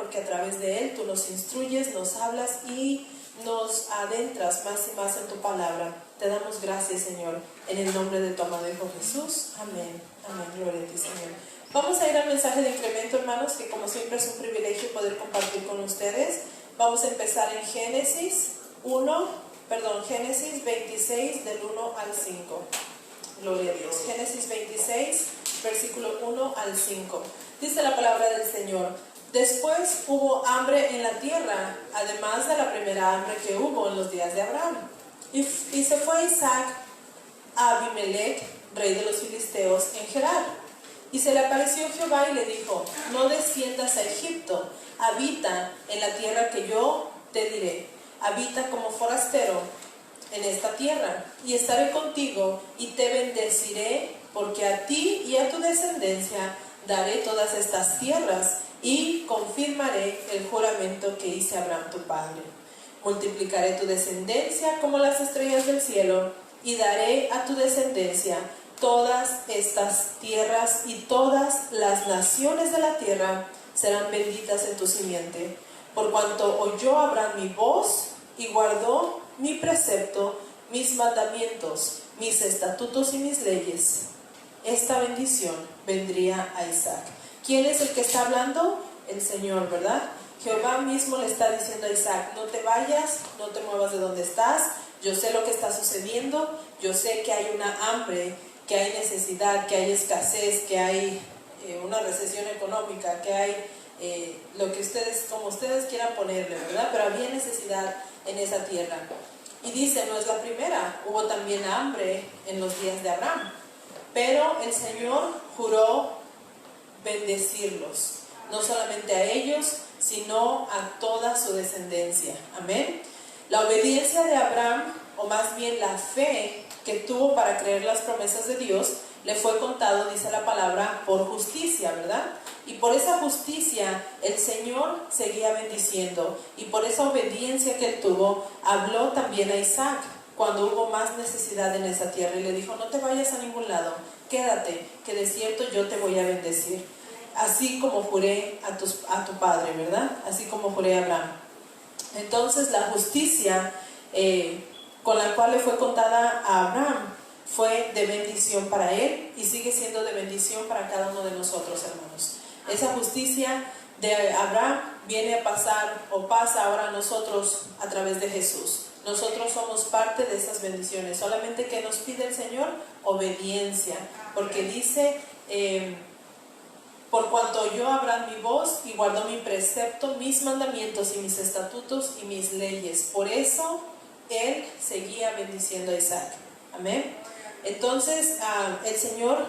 porque a través de Él tú nos instruyes, nos hablas y nos adentras más y más en tu palabra. Te damos gracias, Señor, en el nombre de tu amado Hijo Jesús. Amén. Amén. Gloria a ti, Señor. Vamos a ir al mensaje de incremento, hermanos, que como siempre es un privilegio poder compartir con ustedes. Vamos a empezar en Génesis 26, del 1 al 5. Gloria a Dios. Génesis 26, versículo 1 al 5. Dice la palabra del Señor: después hubo hambre en la tierra, además de la primera hambre que hubo en los días de Abraham. Y se fue Isaac a Abimelech, rey de los filisteos, en Gerar. Y se le apareció Jehová y le dijo: no desciendas a Egipto, habita en la tierra que yo te diré. Habita como forastero en esta tierra, y estaré contigo y te bendeciré, porque a ti y a tu descendencia daré todas estas tierras, y confirmaré el juramento que hice a Abraham tu padre. Multiplicaré tu descendencia como las estrellas del cielo, y daré a tu descendencia todas estas tierras, y todas las naciones de la tierra serán benditas en tu simiente. Por cuanto oyó Abraham mi voz y guardó mi precepto, mis mandamientos, mis estatutos y mis leyes, esta bendición vendría a Isaac. ¿Quién es el que está hablando? El Señor, ¿verdad? Jehová mismo le está diciendo a Isaac: no te vayas, no te muevas de donde estás. Yo sé lo que está sucediendo, yo sé que hay una hambre, que hay necesidad, que hay escasez, que hay una recesión económica, que hay lo que ustedes, como ustedes quieran ponerle, ¿verdad? Pero había necesidad en esa tierra. Y dice, no es la primera, hubo también hambre en los días de Abraham, pero el Señor juró bendecirlos, no solamente a ellos, sino a toda su descendencia. Amén. La obediencia de Abraham, o más bien la fe que tuvo para creer las promesas de Dios, le fue contado, dice la palabra, por justicia, ¿verdad? Y por esa justicia el Señor seguía bendiciendo, y por esa obediencia que él tuvo, habló también a Isaac cuando hubo más necesidad en esa tierra, y le dijo: no te vayas a ningún lado, quédate, que de cierto yo te voy a bendecir, así como juré a tu padre, ¿verdad? Así como juré a Abraham. Entonces la justicia con la cual le fue contada a Abraham fue de bendición para él, y sigue siendo de bendición para cada uno de nosotros, hermanos. Esa justicia de Abraham viene a pasar, o pasa ahora a nosotros a través de Jesús. Nosotros somos parte de esas bendiciones. Solamente que nos pide el Señor: obediencia, porque dice por cuanto oyó Abraham mi voz y guardó mi precepto, mis mandamientos y mis estatutos y mis leyes. Por eso él seguía bendiciendo a Isaac. Amén. Entonces el Señor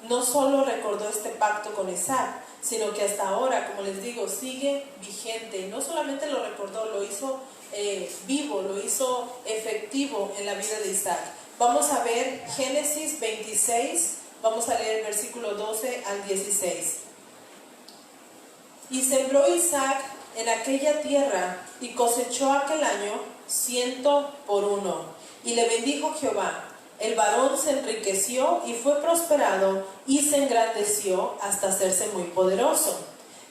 no solo recordó este pacto con Isaac, sino que hasta ahora, como les digo, sigue vigente. Y no solamente lo recordó, lo hizo vivo, lo hizo efectivo en la vida de Isaac. Vamos a ver Génesis 26, vamos a leer el versículo 12 al 16. Y sembró Isaac en aquella tierra, y cosechó aquel año 100 por 1. Y le bendijo Jehová. El varón se enriqueció y fue prosperado, y se engrandeció hasta hacerse muy poderoso.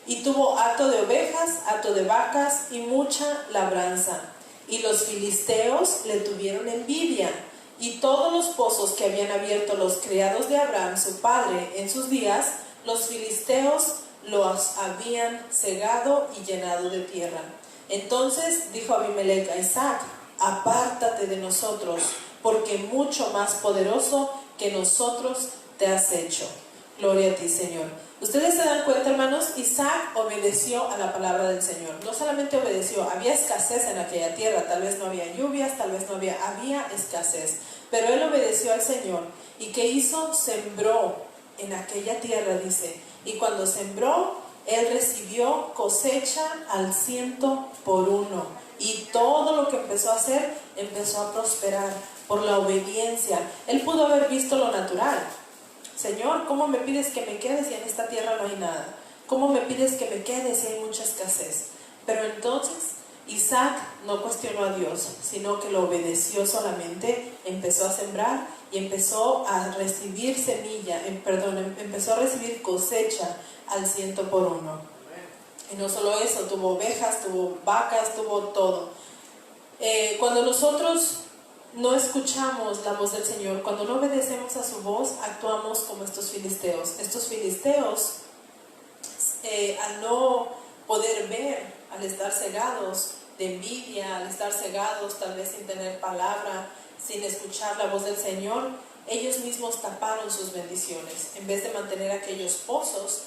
Y tuvo hato de ovejas, hato de vacas y mucha labranza. Y los filisteos le tuvieron envidia. Y todos los pozos que habían abierto los criados de Abraham, su padre, en sus días, los filisteos los habían cegado y llenado de tierra. Entonces dijo Abimelech a Isaac: apártate de nosotros, porque mucho más poderoso que nosotros te has hecho. Gloria a ti, Señor. Ustedes se dan cuenta, hermanos, Isaac obedeció a la palabra del Señor. No solamente obedeció, había escasez en aquella tierra, tal vez no había lluvias, tal vez no había escasez, pero él obedeció al Señor. ¿Y qué hizo? Sembró en aquella tierra, dice, y cuando sembró, él recibió cosecha al 100 por 1, y todo lo que empezó a hacer, empezó a prosperar por la obediencia. Él pudo haber visto lo natural. Señor, ¿cómo me pides que me quede si en esta tierra no hay nada? ¿Cómo me pides que me quede si hay mucha escasez? Pero entonces Isaac no cuestionó a Dios, sino que lo obedeció solamente, empezó a sembrar y empezó a recibir empezó a recibir cosecha al 100 por 1. Y no solo eso, tuvo ovejas, tuvo vacas, tuvo todo. Cuando nosotros no escuchamos la voz del Señor, cuando no obedecemos a su voz, actuamos como estos filisteos. Estos filisteos, al no poder ver, al estar cegados de envidia, al estar cegados tal vez sin tener palabra, sin escuchar la voz del Señor, ellos mismos taparon sus bendiciones. En vez de mantener aquellos pozos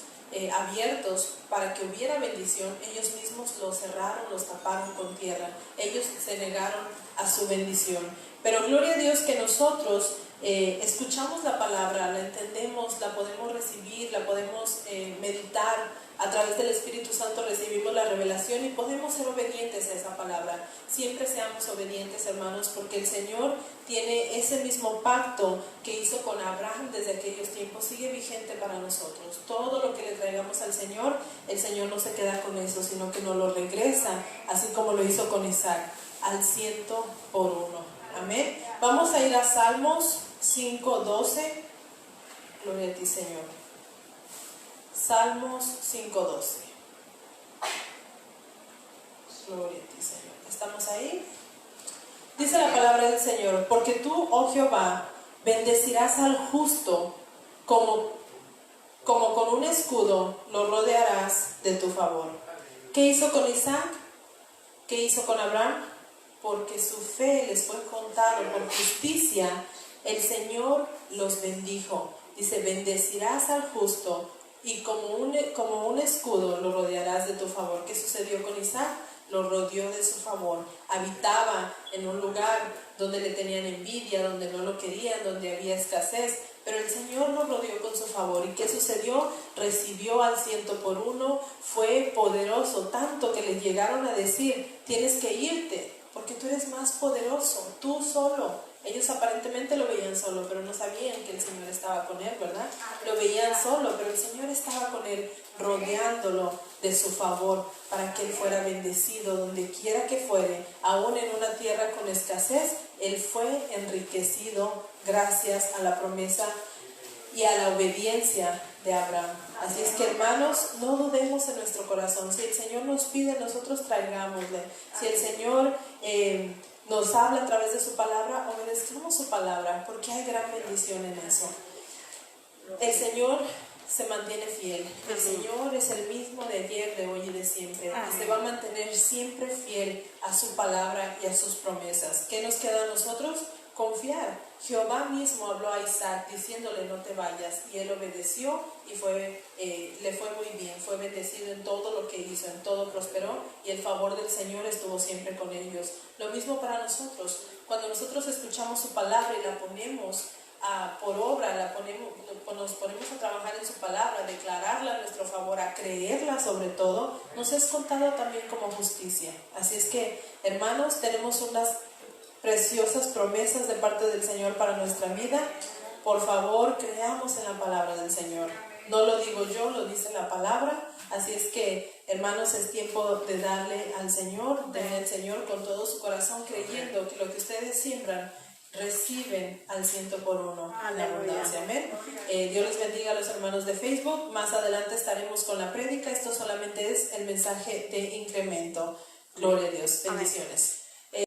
abiertos para que hubiera bendición, ellos mismos los cerraron, los taparon con tierra. Ellos se negaron a su bendición. Pero gloria a Dios que nosotros escuchamos la palabra, la entendemos, la podemos recibir, la podemos meditar. A través del Espíritu Santo recibimos la revelación y podemos ser obedientes a esa palabra. Siempre seamos obedientes, hermanos, porque el Señor tiene ese mismo pacto que hizo con Abraham desde aquellos tiempos, sigue vigente para nosotros. Todo lo que le traigamos al Señor, el Señor no se queda con eso, sino que nos lo regresa, así como lo hizo con Isaac, al 100 por 1. Amén. Vamos a ir a Salmos 5:12. Gloria a ti, Señor. Salmos 5:12. Gloria a ti, Señor. ¿Estamos ahí? Dice la palabra del Señor: porque tú, oh Jehová, bendecirás al justo, como con un escudo lo rodearás de tu favor. ¿Qué hizo con Isaac? ¿Qué hizo con Abraham? Porque su fe les fue contada por justicia, el Señor los bendijo. Dice: bendecirás al justo, y como un escudo lo rodearás de tu favor. ¿Qué sucedió con Isaac? Lo rodeó de su favor. Habitaba en un lugar donde le tenían envidia, donde no lo querían, donde había escasez, pero el Señor lo rodeó con su favor. ¿Y qué sucedió? Recibió al 100 por 1, fue poderoso, tanto que le llegaron a decir: tienes que irte, porque tú eres más poderoso, tú solo. Ellos aparentemente lo veían solo, pero no sabían que el Señor estaba con él, ¿verdad? Lo veían solo, pero el Señor estaba con él, rodeándolo de su favor, para que él fuera bendecido donde quiera que fuere. Aún en una tierra con escasez, él fue enriquecido gracias a la promesa y a la obediencia de Abraham. Así es que, hermanos, no dudemos en nuestro corazón. Si el Señor nos pide, nosotros traigámosle. Si el Señor nos habla a través de su palabra, obedezcamos su palabra, porque hay gran bendición en eso. El Señor se mantiene fiel. El Señor es el mismo de ayer, de hoy y de siempre. Y se va a mantener siempre fiel a su palabra y a sus promesas. ¿Qué nos queda a nosotros? Confiar. Jehová mismo habló a Isaac diciéndole: no te vayas, y él obedeció y le fue muy bien, fue bendecido en todo lo que hizo, en todo prosperó, y el favor del Señor estuvo siempre con ellos. Lo mismo para nosotros. Cuando nosotros escuchamos su palabra y la ponemos por obra, nos ponemos a trabajar en su palabra, a declararla a nuestro favor, a creerla sobre todo, nos es contado también como justicia. Así es que, hermanos, tenemos unas preciosas promesas de parte del Señor para nuestra vida. Por favor, creamos en la palabra del Señor. No lo digo yo, lo dice la palabra. Así es que, hermanos, es tiempo de darle al Señor, denle al Señor con todo su corazón, creyendo que lo que ustedes siembran, reciben al 100 por 1 en la abundancia. Amén. Dios les bendiga a los hermanos de Facebook. Más adelante estaremos con la prédica. Esto solamente es el mensaje de incremento. Gloria a Dios. Bendiciones.